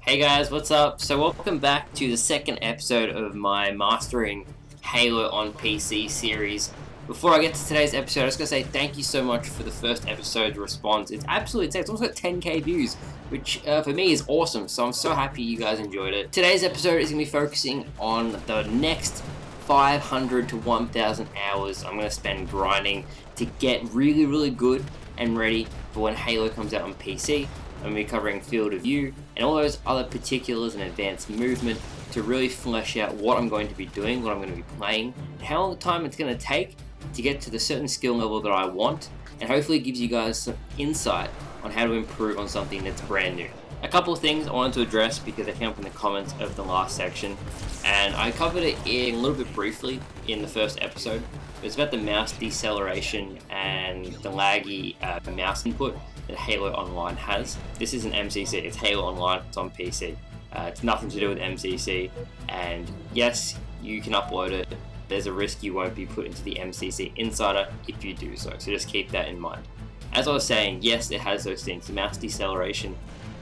Hey guys, what's up? So welcome back to the second episode of my Mastering Halo on PC series. Before I get to today's episode, I was going to say thank you so much for the first episode response. It's absolutely insane. It's almost got 10k views, which for me is awesome, so I'm so happy you guys enjoyed it. Today's episode is going to be focusing on the next 500 to 1,000 hours I'm going to spend grinding to get really good and ready for when Halo comes out on PC. I'm going to be covering field of view and all those other particulars and advanced movement to really flesh out what I'm going to be doing, what I'm going to be playing, and how long time it's going to take to get to the certain skill level that I want, and hopefully it gives you guys some insight on how to improve on something that's brand new. A couple of things I wanted to address because they came up in the comments of the last section, and I covered it a little bit briefly in the first episode. It's about the mouse deceleration and the laggy mouse input that Halo Online has. This isn't MCC, it's Halo Online, it's on PC. It's nothing to do with MCC, and yes, you can upload it. There's a risk you won't be put into the MCC Insider if you do so just keep that in mind. As I was saying, yes, it has those things, the mouse deceleration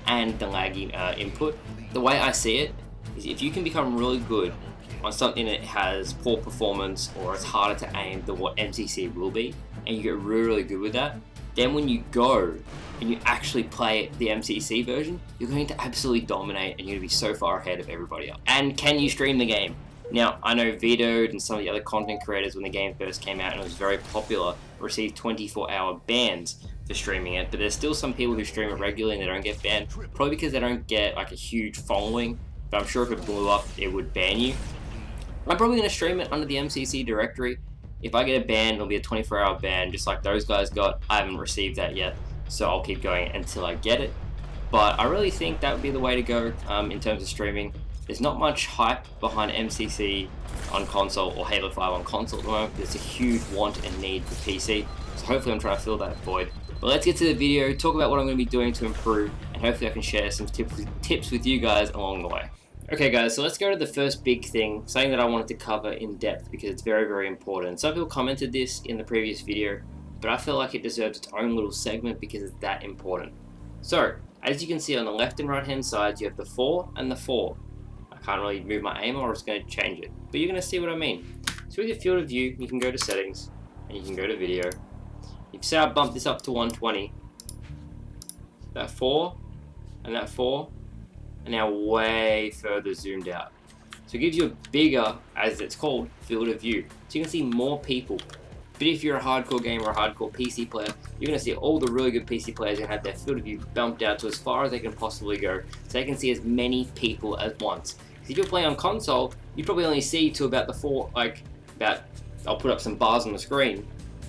and the laggy input. The way I see it is if you can become really good on something that has poor performance or it's harder to aim than what MCC will be, and you get really good with that, then when you go and you actually play the MCC version, you're going to absolutely dominate and you're going to be so far ahead of everybody else. And can you stream the game? Now, I know Vitoed and some of the other content creators when the game first came out and it was very popular received 24-hour bans for streaming it, but there's still some people who stream it regularly and they don't get banned, probably because they don't get like a huge following, but I'm sure if it blew up, it would ban you. I'm probably going to stream it under the MCC directory. If I get a ban, it'll be a 24-hour ban, just like those guys got. I haven't received that yet, so I'll keep going until I get it. But I really think that would be the way to go in terms of streaming. There's not much hype behind MCC on console or Halo 5 on console at the moment. There's a huge want and need for PC, so hopefully I'm trying to fill that void. But let's get to the video, talk about what I'm going to be doing to improve, and hopefully I can share some tips with you guys along the way. Okay guys, so let's go to the first big thing, something that I wanted to cover in depth because it's very important. Some people commented this in the previous video, but I feel like it deserves its own little segment because it's that important. So, as you can see on the left and right hand sides, you have the 4 and the 4. I can't really move my aim or it's going to change it, but you're going to see what I mean. So with your field of view, you can go to settings, and you can go to video. You can say I bump this up to 120. That 4 and that 4. And now way further zoomed out. So it gives you a bigger, as it's called, field of view. So you can see more people. But if you're a hardcore gamer or a hardcore PC player, you're going to see all the really good PC players who have their field of view bumped out to as far as they can possibly go, so they can see as many people at once. Because if you're playing on console, you probably only see to about the 4, I'll put up some bars on the screen.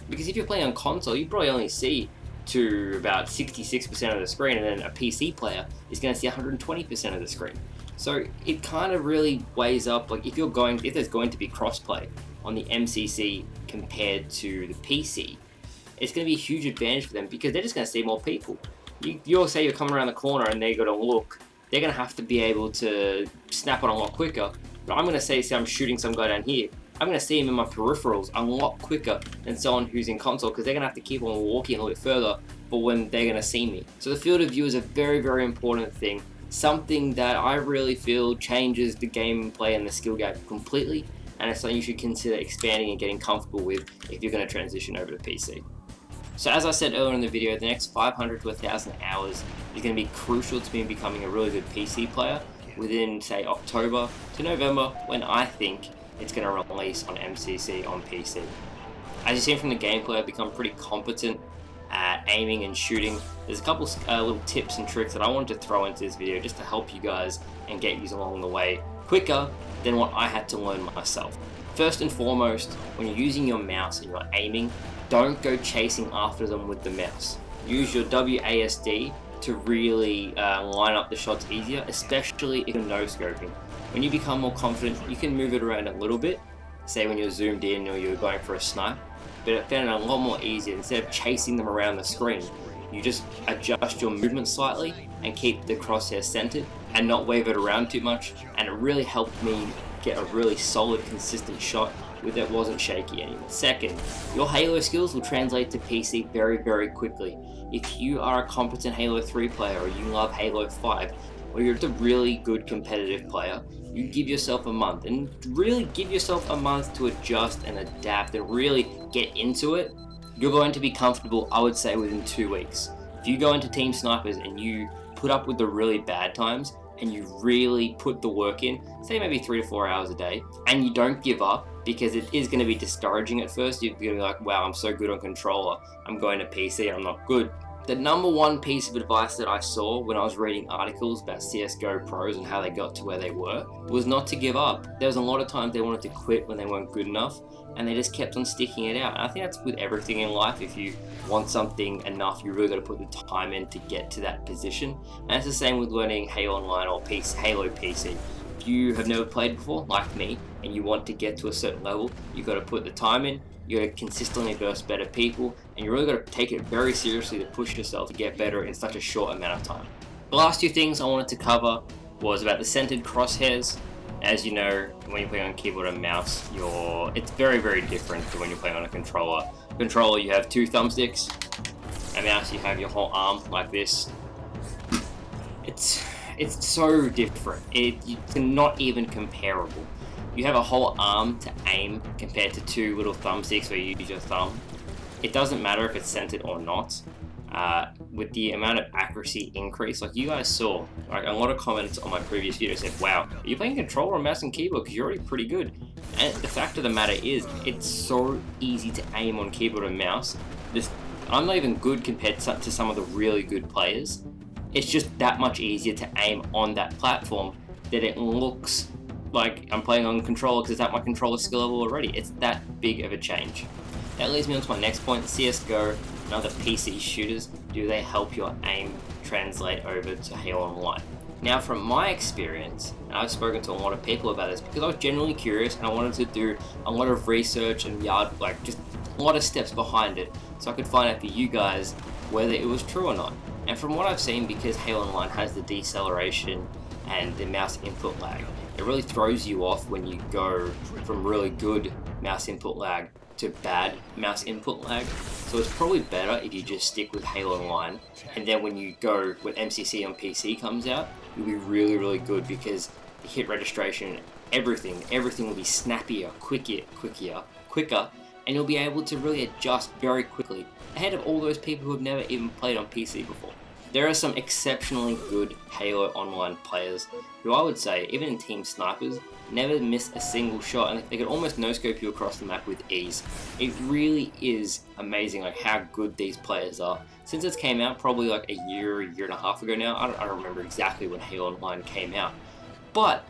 Because if you're playing on console, you probably only see to about 66% of the screen, and then a PC player is going to see 120% of the screen. So it kind of really weighs up, like if there's going to be crossplay on the MCC compared to the PC, it's going to be a huge advantage for them because they're just going to see more people. You'll say you're coming around the corner and they're going to look, they're going to have to be able to snap on a lot quicker. But I'm going to say I'm shooting some guy down here, I'm going to see him in my peripherals a lot quicker than someone who's in console because they're going to have to keep on walking a little bit further for when they're going to see me. So the field of view is a very important thing, something that I really feel changes the gameplay and the skill gap completely, and it's something you should consider expanding and getting comfortable with if you're going to transition over to PC. So as I said earlier in the video, the next 500 to 1,000 hours is going to be crucial to me becoming a really good PC player within, say, October to November, when I think it's going to release on MCC on PC. As you've seen from the gameplay, I've become pretty competent at aiming and shooting. There's a couple little tips and tricks that I wanted to throw into this video just to help you guys and get you along the way quicker than what I had to learn myself. First and foremost, when you're using your mouse and you're aiming, don't go chasing after them with the mouse. Use your WASD to really line up the shots easier, especially if you're no-scoping. When you become more confident, you can move it around a little bit, say when you're zoomed in or you're going for a snipe, but I found it a lot more easier. Instead of chasing them around the screen, you just adjust your movement slightly and keep the crosshair centered and not wave it around too much, and it really helped me get a really solid, consistent shot with it wasn't shaky anymore. Second, your Halo skills will translate to PC very quickly. If you are a competent Halo 3 player or you love Halo 5, or you're just a really good competitive player, you give yourself a month, and really give yourself a month to adjust and adapt and really get into it. You're going to be comfortable, I would say, within 2 weeks. If you go into Team Snipers and you put up with the really bad times and you really put the work in, say maybe 3 to 4 hours a day, and you don't give up, because it is going to be discouraging at first. You're going to be like, wow, I'm so good on controller, I'm going to PC and I'm not good. The number one piece of advice that I saw when I was reading articles about CSGO pros and how they got to where they were was not to give up. There was a lot of times they wanted to quit when they weren't good enough, and they just kept on sticking it out. And I think that's with everything in life. If you want something enough, you really got to put the time in to get to that position. And it's the same with learning Halo Online or Halo PC. If you have never played before, like me, and you want to get to a certain level, you got to put the time in. You got to consistently verse better people, and you really got to take it very seriously to push yourself to get better in such a short amount of time. The last two things I wanted to cover was about the centered crosshairs. As you know, when you're playing on keyboard and mouse, it's very, very different to when you're playing on a controller. Controller, you have two thumbsticks. A mouse, you have your whole arm like this. It's so different. It's not even comparable. You have a whole arm to aim compared to two little thumbsticks where you use your thumb. It doesn't matter if it's centered or not. With the amount of accuracy increase, like you guys saw, like a lot of comments on my previous video said, wow, are you playing controller or mouse and keyboard because you're already pretty good. And the fact of the matter is, it's so easy to aim on keyboard and mouse. I'm not even good compared to some of the really good players. It's just that much easier to aim on that platform that it looks like I'm playing on controller because it's at my controller skill level already. It's that big of a change. That leads me on to my next point. CSGO and other PC shooters, do they help your aim translate over to Halo Online? Now, from my experience, and I've spoken to a lot of people about this because I was genuinely curious and I wanted to do a lot of research and just a lot of steps behind it so I could find out for you guys whether it was true or not. And from what I've seen, because Halo Online has the deceleration and the mouse input lag, it really throws you off when you go from really good mouse input lag to bad mouse input lag. So it's probably better if you just stick with Halo Online, and then when you go when MCC on PC comes out, you'll be really, really good because the hit registration, everything will be snappier, quicker, and you'll be able to really adjust very quickly ahead of all those people who have never even played on PC before. There are some exceptionally good Halo Online players who I would say, even in Team Snipers, never miss a single shot, and they can almost no-scope you across the map with ease. It really is amazing like how good these players are. Since it came out probably like a year and a half ago now, I don't remember exactly when Halo Online came out, but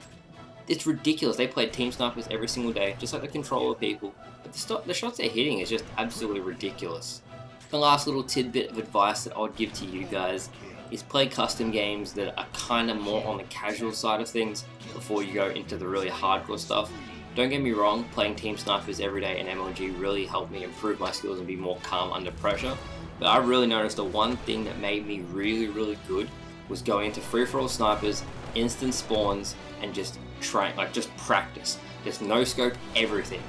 it's ridiculous. They play Team Snipers every single day, just like the controller people, but the shots they're hitting is just absolutely ridiculous. The last little tidbit of advice that I would give to you guys is play custom games that are kind of more on the casual side of things before you go into the really hardcore stuff. Don't get me wrong, playing Team Snipers every day in MLG really helped me improve my skills and be more calm under pressure. But I really noticed the one thing that made me really, really good was going into free-for-all snipers, instant spawns, and just practice. Just no-scope everything.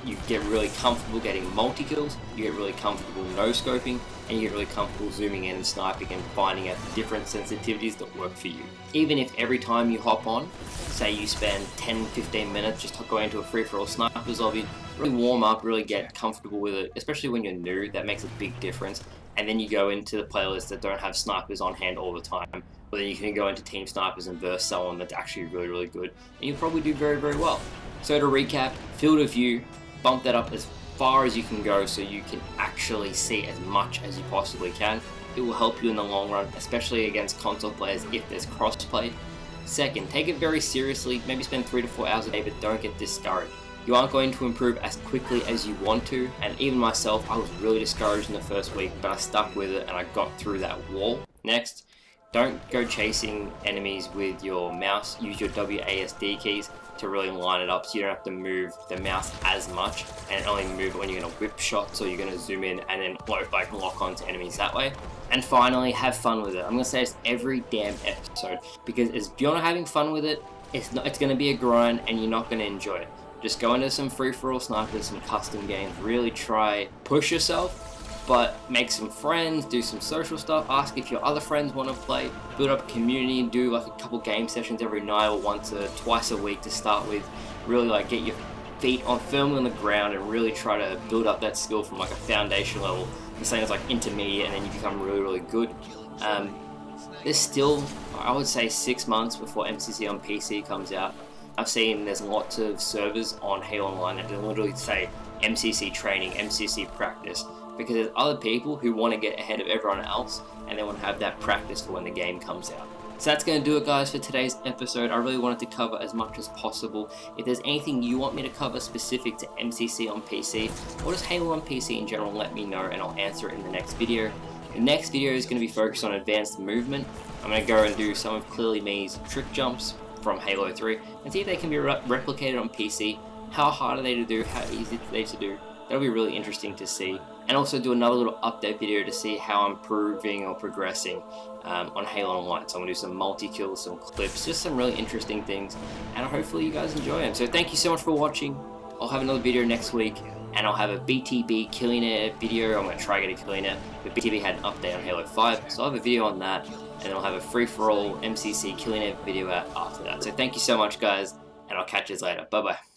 You get really comfortable getting multi-kills, you get really comfortable no-scoping, and you get really comfortable zooming in and sniping and finding out the different sensitivities that work for you. Even if every time you hop on, say you spend 10-15 minutes just going into a free-for-all snipers lobby, really warm up, really get comfortable with it, especially when you're new, that makes a big difference. And then you go into the playlists that don't have snipers on hand all the time, or then you can go into Team Snipers and verse someone that's actually really, really good, and you'll probably do very, very well. So to recap, field of view, bump that up as far as you can go so you can actually see as much as you possibly can. It will help you in the long run, especially against console players if there's crossplay. Second, take it very seriously, maybe spend 3 to 4 hours a day, but don't get discouraged. You aren't going to improve as quickly as you want to, and even myself, I was really discouraged in the first week, but I stuck with it and I got through that wall. Next, don't go chasing enemies with your mouse. Use your WASD keys to really line it up so you don't have to move the mouse as much, and only move it when you're going to whip shots or you're going to zoom in and then lock onto enemies that way. And finally, have fun with it. I'm going to say this every damn episode because if you're not having fun with it, it's going to be a grind and you're not going to enjoy it. Just go into some free-for-all snipers, some custom games, really try push yourself, but make some friends, do some social stuff, ask if your other friends want to play, build up a community, and do like a couple game sessions every night or once or twice a week to start with. Really like get your feet firmly on the ground and really try to build up that skill from like a foundation level to something that's like intermediate, and then you become really good. There's still, I would say, 6 months before MCC on PC comes out. I've seen there's lots of servers on Halo Online that literally say MCC training, MCC practice, because there's other people who want to get ahead of everyone else and they want to have that practice for when the game comes out. So that's going to do it, guys, for today's episode. I really wanted to cover as much as possible. If there's anything you want me to cover specific to MCC on PC or just Halo on PC in general, let me know and I'll answer it in the next video. The next video is going to be focused on advanced movement. I'm going to go and do some of Clearly Me's trick jumps from Halo 3 and see if they can be replicated on PC. How hard are they to do? How easy are they to do? That'll be really interesting to see. And also do another little update video to see how I'm improving or progressing on Halo Online. So I'm going to do some multi-kills, some clips, just some really interesting things. And hopefully you guys enjoy them. So thank you so much for watching. I'll have another video next week. And I'll have a BTB Killing It video. I'm going to try to get a Killing It. But BTB had an update on Halo 5. So I'll have a video on that. And then I'll have a free-for-all MCC Killing It video out after that. So thank you so much, guys. And I'll catch you later. Bye-bye.